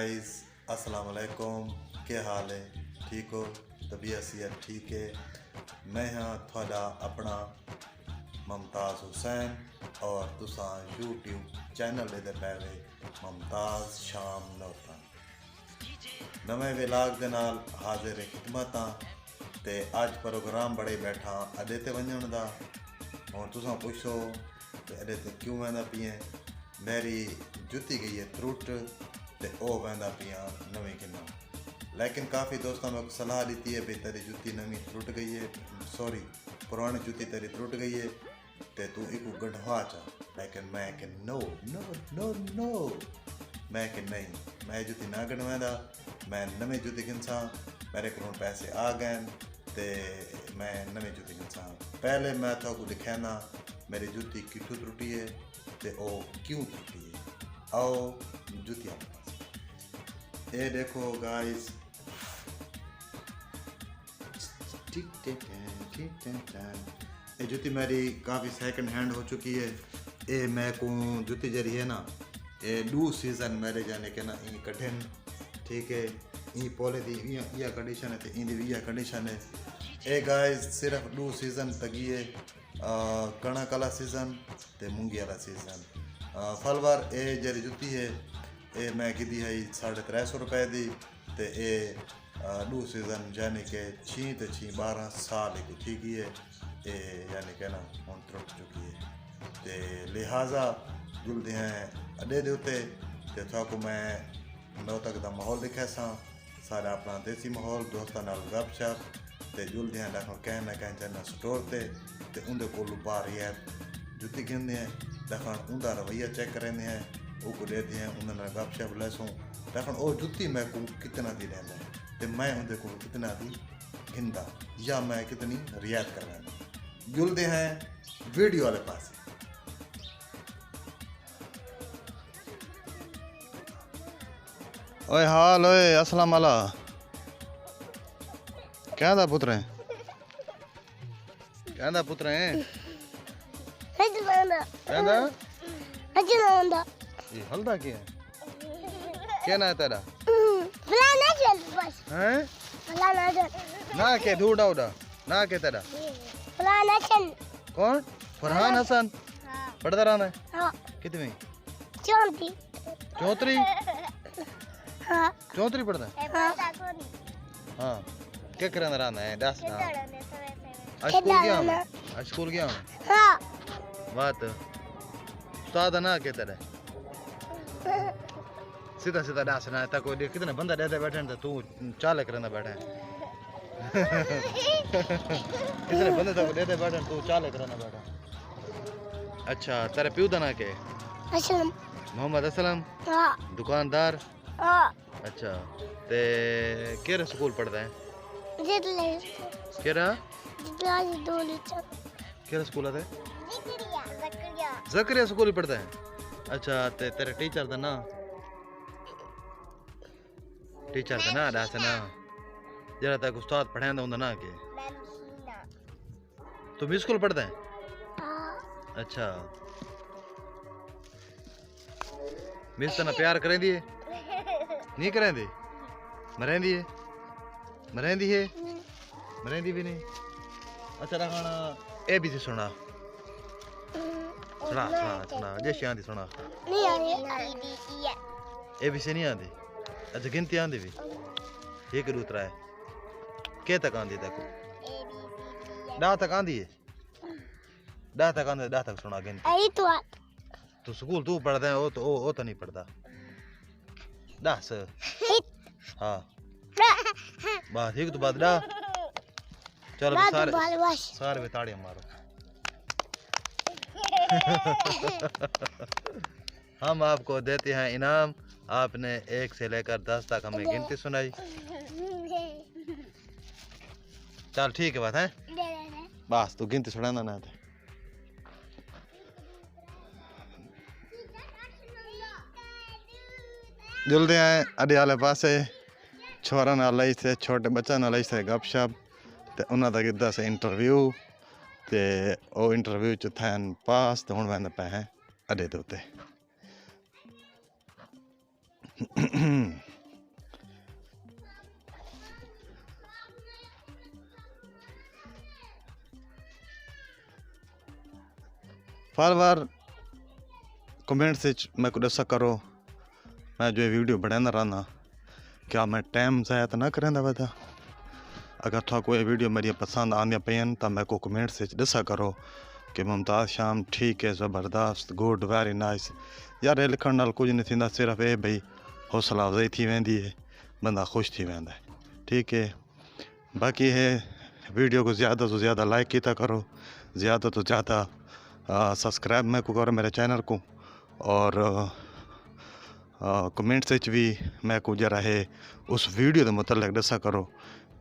Guys, अस्सलाम वालेकुम। क्या हाल है? ठीक हो? तबीयत सेहत ठीक है? मैं हाँ थोड़ा अपना मुमताज़ हुसैन और तुसा यूट्यूब चैनल दे पैवे मुमताज़ शाम नौता नवे विलाग दे नाल हाजिर खिदमत ते अज प्रोग्राम बड़े बैठा अडे ते वजन दा। और तुसा पुछो ते अडे ते क्यों वेंदा पिए? मेरी जुती गई है त्रुट ते ओ वेंदा पिया नवी किन्ना। लेकिन काफ़ी दोस्तों ने सलाह दी है भाई तेरी जुती नवी त्रुट गई है, सॉरी पुरानी जुती तेरी त्रुट गई है ते तू इको गढ़वा चा। लेकिन मैं कि नो नो नो नो, मैं कि नहीं, मैं जुती ना गढ़वांदा, मैं नवी जुती गिनसा। मेरे को पैसे आ गए ते मैं नवी जुती गिनसा। पहले मैं तो दिखाना मेरी जुती कितों त्रुटी है ते ओ क्यों त्रुटी है। आओ जुतियाँ ये देखो गाइस, ये जुती मेरी काफ़ी सेकंड हैंड हो चुकी है। ये मैं को जुती जरी है ना, ये 2 सीज़न मेरे जाने के ना ई कठिन, ठीक है। ई पोले दी यह कंडीशन है तो इन दी यह कंडीशन है। ये गाइस सिर्फ 2 सीज़न तगी है, कणक वाला सीज़न ते मूंगी वाला सीज़न। फलवार ये जरी जुती है ये मैं की है 350 रुपए दी ते ये 2 सीज़न यानी कि 6 ते 6 12 साल की थी गई है ये, यानी कि ना हम त्रुट चुकी है। ते लिहाजा जुलते हैं अड्डे दे उत्ते ते थाको मैं नौ तक दा माहौल दिखा सा सारा अपना देसी माहौल दोस्तों नाल गपशप ते जुलते हैं देखो कहीं ना कहीं जाना स्टोर ते उनके को बार यार जुती गिनते हैं देखो उनका रवैया चेक करेंगे हैं वो को देते हैं उन्होंने गपशप लैसों देखो वो जुती मैं को कितना दी रहना है तो मैं उनके को कितना दी गिनदा या मैं कितनी रियायत कर रहा। जुलते हैं वीडियो वाले पास। ओए हाल ओए अस्सलाम वाला क्या दा पुत्र है, क्या दा पुत्र है ये हल्दा क्या है, क्या ना है तेरा हैं ना के ढूंढा उड़ा ना के तेरा कौन फरहान हसन पढ़ता रहा है कितनी चौथरी चौथरी पढ़ता है हाँ क्या करना रहा है दस ना आज स्कूल गया बात उस्ताद ना के तेरे सीधा सीधा डांस ना तक कोई कितने बंदा देते बैठे तो तू चाले करना बैठा है कितने बंदे तक देते बैठे तू चाले करना बैठा। अच्छा तेरे प्यू दा ना के असलम मोहम्मद असलम दुकानदार। अच्छा ते केरा स्कूल पढ़ता है केरा केरा स्कूल है जकरिया स्कूल पढ़ता है। अच्छा ते तेरे टीचर दा ना दस ना जरा तक उस्ताद पढ़ांदा हुंदा ना के तू भी स्कूल पढ़ता है। अच्छा मिस तना प्यार करें दिए नहीं करें दी मरेंदी भी नहीं। अच्छा रखाना ए बी सी सुना सुना सुना सुना जैसे आंदी सुना ए बी सी नहीं आंदी। अच्छा गिनती आंदी भी एक दो त्रै के तक आंदी तक डा तक आंदी है डा तक सुना गिनती। तू स्कूल तू पढ़ता है वो तो नहीं पढ़ता 10 हाँ बस एक तो बाद डा चलो सारे में ताड़ियां मारो। हम आपको देते हैं इनाम, आपने 1 से लेकर 10 तक हमें गिनती सुनाई। चल ठीक है बात है बस तू गिनती सुनाना ना थे। जुलते हैं अड्डे वाले पासे छोरा नाल लाई थे छोटे बच्चा नाल लाई थे गपशप ते उन्हां दा कीता से इंटरव्यू ते ओ इंटरव्यू च थैन पास ते हुण वैंदे पे हैं अड्डे दे उत्ते। बार कमेंट्स मैं को दसा करो मैं जो वीडियो बनाना रहना क्या मैं टाइम ज़ाया तो ना करेंदा वदा अगर था कोई वीडियो मेरी पसंद आंदियां पयन तो मैं को कमेंट्स दसा करो कि मुमताज़ शाम ठीक है ज़बरदस्त गुड वेरी नाइस यार ये लिखण नाल कुछ नहीं थींदा सिर्फ ये भाई हौसला अफजाई थी वेंदी है बंदा खुश थी वेंदा है ठीक है। बाकी है वीडियो को ज़्यादा से ज़्यादा लाइक किया करो ज़्यादा तो ज़्यादा सब्सक्राइब मैं को करो मेरे चैनल को और कमेंट्स भी मैं को जरा है उस वीडियो के मुतल्लिक दसा करो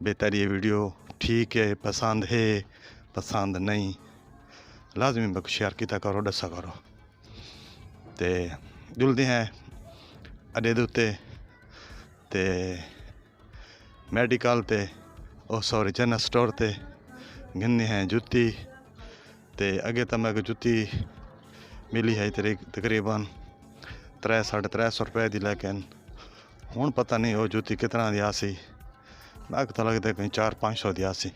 बेहतर ये वीडियो ठीक है पसंद नहीं लाजमी मैं शेयर किया करो दसा करो ते जुलते हैं अड्डे दे उत्ते ते मेडिकल ते सॉरी जनरल स्टोर ते गिननी है जुत्ती ते अगे तो मैं जुत्ती मिली है तकरीबन 300-350 रुपए की लेकिन हुण पता नहीं वो जुत्ती कितना दी आसी मैं तो लगता कहीं 400-500 दी आसी।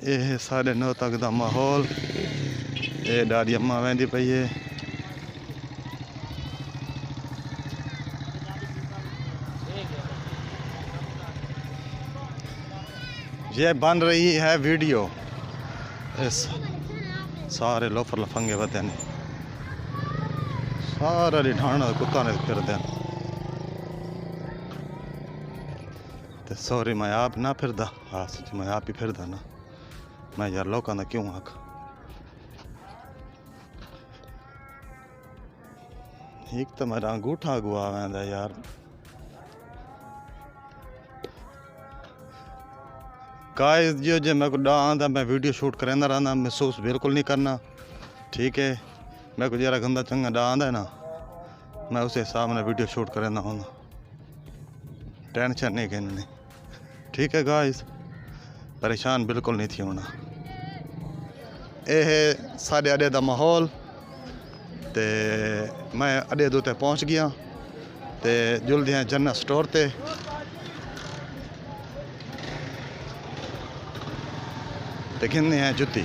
ये साढ़े 9 तक का माहौल ये डाडी अम्मा वेंदी पई है ये बन रही है वीडियो इस सारे लोफर लफंगे वते ने सारा ढाणा कुत्ता ने फिर देन ते सॉरी मैं आप ना फिरदा हाँ सच मैं आप ही फिरदा ना मैं यार लोगों का क्यों आख एक तो मेरा अंगूठा गुआ वेंदा यार गाइस जो मैं को आंदा मैं वीडियो शूट करना रहना महसूस बिल्कुल नहीं करना ठीक है मैं को जरा गंदा चंगा डा आंदा है ना मैं उस हिसाब में वीडियो शूट करना हूँ टेंशन नहीं कहने ठीक है गाइस परेशान बिल्कुल नहीं थी होना ये है साढ़े अड्डे का माहौल ते मैं अड्डे दो पहुँच गया ते जुलदे हैं जनरल स्टोर ते गिननी है जुत्ती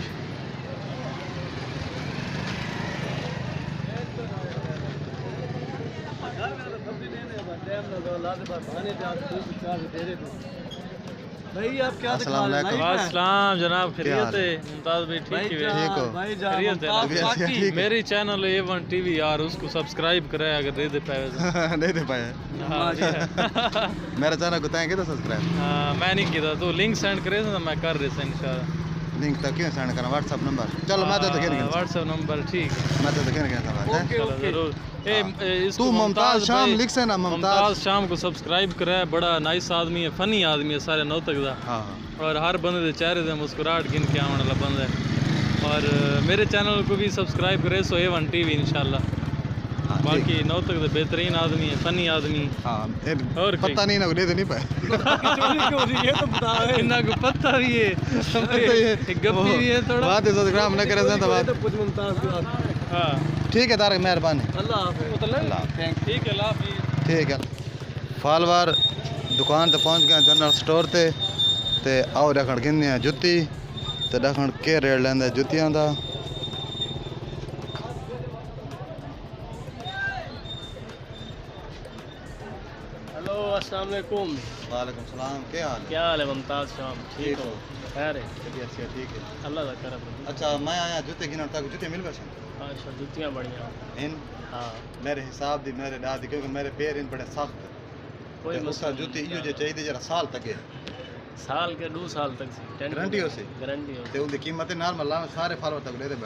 भाई आप क्या अस्सलाम जनाब खैरियत है मुमताज भाई ठीक है ठीक हो भाई खैरियत है मेरी चैनल A1 TV यार उसको सब्सक्राइब करे अगर दे पाए नहीं दे पाए मेरा चैनल को तय किया सब्सक्राइब मैं नहीं किया तो लिंक सेंड करे तो मैं कर रहा इंशाल्लाह लिंक तक क्यों सेंड करना व्हाट्सएप नंबर चलो मैं तो व्हाट्सएप नंबर ठीक है मैं तो चलो जरूर तू मुमताज शाम लिख से ना मुमताज शाम को सब्सक्राइब करे बड़ा नाइस आदमी है फनी आदमी है सारे 9 तक दा हाँ और हर बंदे दे चेहरे ते मुस्कुराहट गिन के आने वाला बंदा है और मेरे चैनल को भी सब्सक्राइब करे सो A1 TV इंशाल्लाह बाकी 9 तक दे बेहतरीन आदमी है फनी आदमी हाँ और पता नहीं ना दे नहीं पाए ये तो बता इन्ना को पता भी है गप्पी भी है थोड़ा बात सब्सक्राइब न करे तो बात कुछ मुमताज हां ठीक है तारक मेहरबानी अल्लाह हाफिज़ ठीक है अल्लाह हाफिज़ ठीक है फालवार दुकान ते पहुंच गए जनरल स्टोर ते आओ रखण गिनने जुत्ती ते रखण के रेट लेंदा जुत्तियां दा हेलो अस्सलाम वालेकुम वालेकुम सलाम क्या हाल है मुमताज शाम ठीक हो खैर है ठीक है अल्लाह का करम अच्छा मैं आया जूते गिनन तक जूते मिल गए अच्छा जुतियाँ बढ़िया इन हाँ मेरे हिसाब दी मेरे दादी क्योंकि मेरे पैर इन बड़े सख्त कोई मसला जूती इयो जे चाहिए जरा साल तक है साल के 2 साल तक से गारंटी हो सी गारंटी हो ते उनकी कीमत नॉर्मल सारे फॉलोअर तक दे दे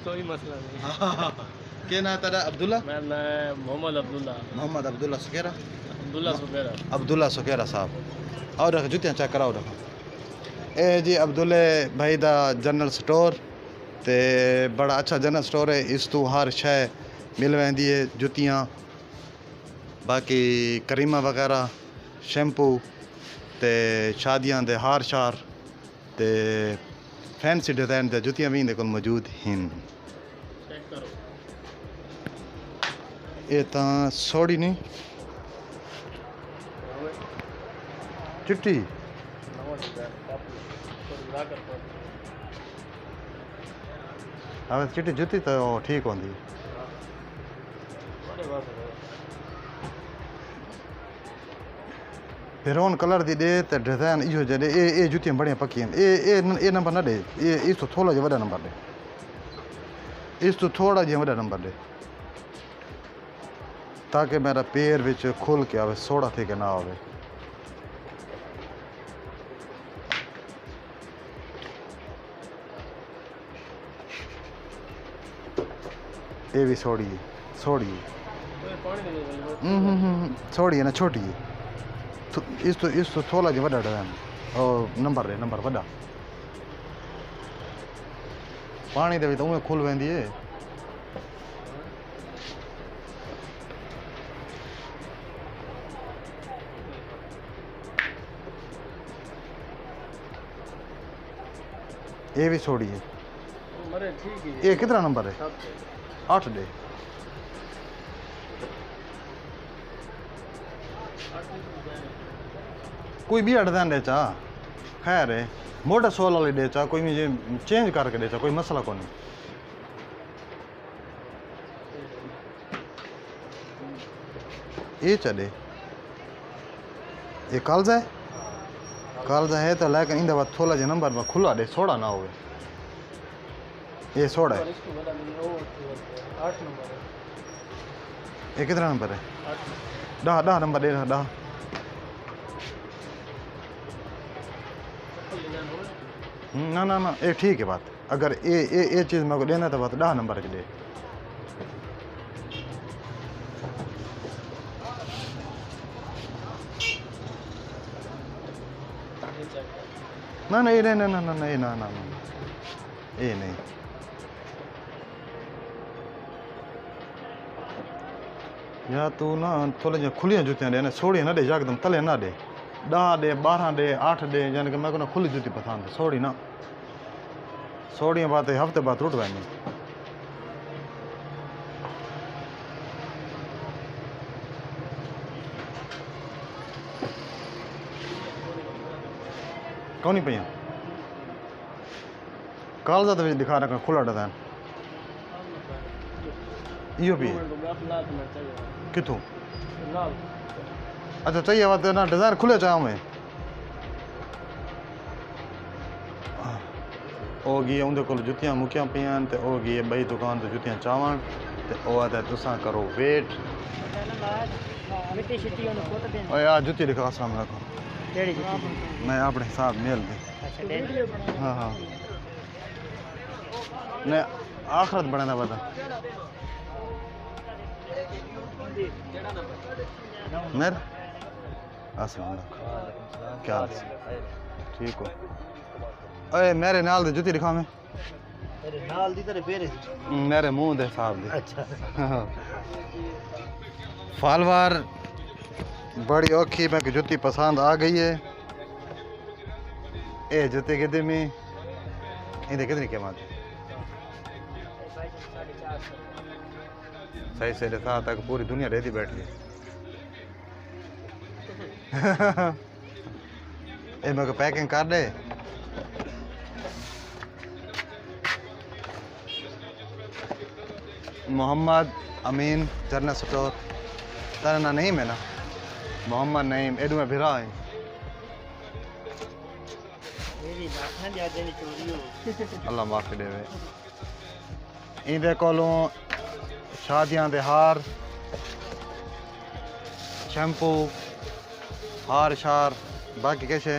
कोई मसला नहीं के ना तेरा अब्दुल्ला मैं मोहम्मद मोहम्मद अब्दुल्ला सुकेरा अब्दुल्ला सुकेरा साहब और रख जुतियां चेक कराओ रखो ए जी अब्दुल्ले भाई दा जनरल स्टोर ते बड़ा अच्छा जनरल स्टोर है इस तू हर शय मिल वेंदी है जुतियां बाकी करीमा वगैरह शैम्पू ते शादियां दे हार शार ते फैंसी डिज़ाइन दे जुतियां भी इंदे कोल मौजूद हैं चेक करो ये ता सोड़ी नहीं चिट्टी हाँ चिट्टी जुती तो ठीक होंगी फिरोन कलर दी दे तो डिजाइन इहो जे ए जुतियां बढ़िया पक्की हैं ए नंबर ना दे ये इस तो थोड़ा जिहा वड्डा नंबर दे इस तो थोड़ा जिहा वड्डा नंबर दे ताकि मेरा पैर विच खुल के आवे सोड़ा थे के ना आवे ये भी सोड़ी है सोड़ी है सोड़ी है ना छोटी है इस तो थोड़ा जिहा वड्डा डिजाइन और नंबर वड्डा पानी दे तो उहें खुल वेंदी है ये भी सोड़ी है ये कितना नंबर है 8 डे कोई भी डिजाइन दे चा खैर है मोटा सोल वाली दे चा कोई मुझे चेंज करके दे चा कोई मसला को नहीं ये चले ये कालजा है तो लेकिन इन बाद थोड़ा जो नंबर में खुला दे सोड़ा ना हो ये सोड़ा है ये कितना नंबर है 10 नंबर दे 10 ना ये ठीक है बात अगर ये चीज़ मेरे को देना तो बात 10 नंबर की दे ना ये नहीं या तू ना थोड़ी जो खुलियां जूतियां दे ना सोड़ी ना दे एकदम तले ना दे 10 दे 12 दे 8 दे यानी कि मेरे को ना खुली जूती पसंद है सोड़ी ना सोड़ियाँ बात हफ्ते बाद रुट वैनी कौन नहीं पिया कालजा तो दिखा रखा खुला डिजाइन इहो भी कितों अच्छा चाहिए बात ना डिजाइन खुले चाह में ओ गई उनके को जुतियां मुकियां पियां ते ओ गई बई दुकान तो जुतियां चावण ते ओ आदा तुसा करो वेट ओए आ जुती दिखा अस्सलाम वालेकुम केड़ी जुती मैं अपने हिसाब मेल दे अच्छा हां ने आखरत बनाना बता मेर अस्सलाम वालेकुम क्या ठीक हो ओए मेरे नाल दी जुती दिखा मैं तेरे नाल दी तेरे पैर मेरे मुंह दे हिसाब दी अच्छा फालवार बड़ी औखी मैं की जुती पसंद आ गई है ए जुती कितने में इधर कितनी कीमत सही से साथ तक पूरी दुनिया रहती बैठ गई ए मैं को पैकिंग कर दे मोहम्मद अमीन जरना स्टोर तेरा ना नहीं मैं ना मोहम्मद नईम एडू में भिरा है अल्लाह माफ़ी देवे इंदे कोलों शादियां दे हार शैम्पू हार शार बाकी कैसे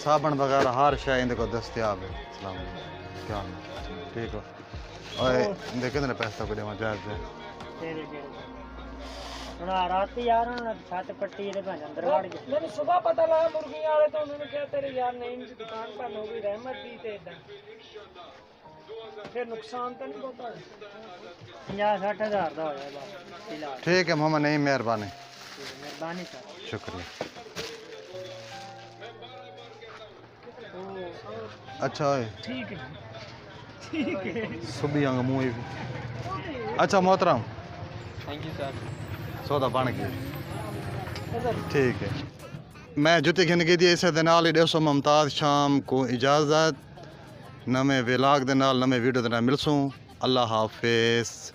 साबन वगैरह हर शय इंदे को दस्तियाब है सलाम क्या ठीक हो ओए इंदे कितने पैसे को देवा जायज है रात यार छत पट्टी दे अंदर वड़ गए मैंने सुबह पता लगा मुर्गी वाले तो उन्होंने कहा तेरे यार नईम की दुकान पर हो गई रहमत दी ते इधर फिर नुकसान तो नहीं होता 50-60 हज़ार का होया फिलहाल ठीक है मोहम्मद नईम मेहरबानी सर शुक्रिया अच्छा है ठीक है सुबह आंगा मुँह अच्छा मोहतरम थैंक यू सर। सौदा बन गया ठीक है मैं जुत्ती घिन गई इस दे नाल ही दोस्तों मुमताज़ शाम को इजाज़त नवे व्लॉग दे नाल नवे वीडियो दे नाल मिलसूं अल्लाह हाफिज़।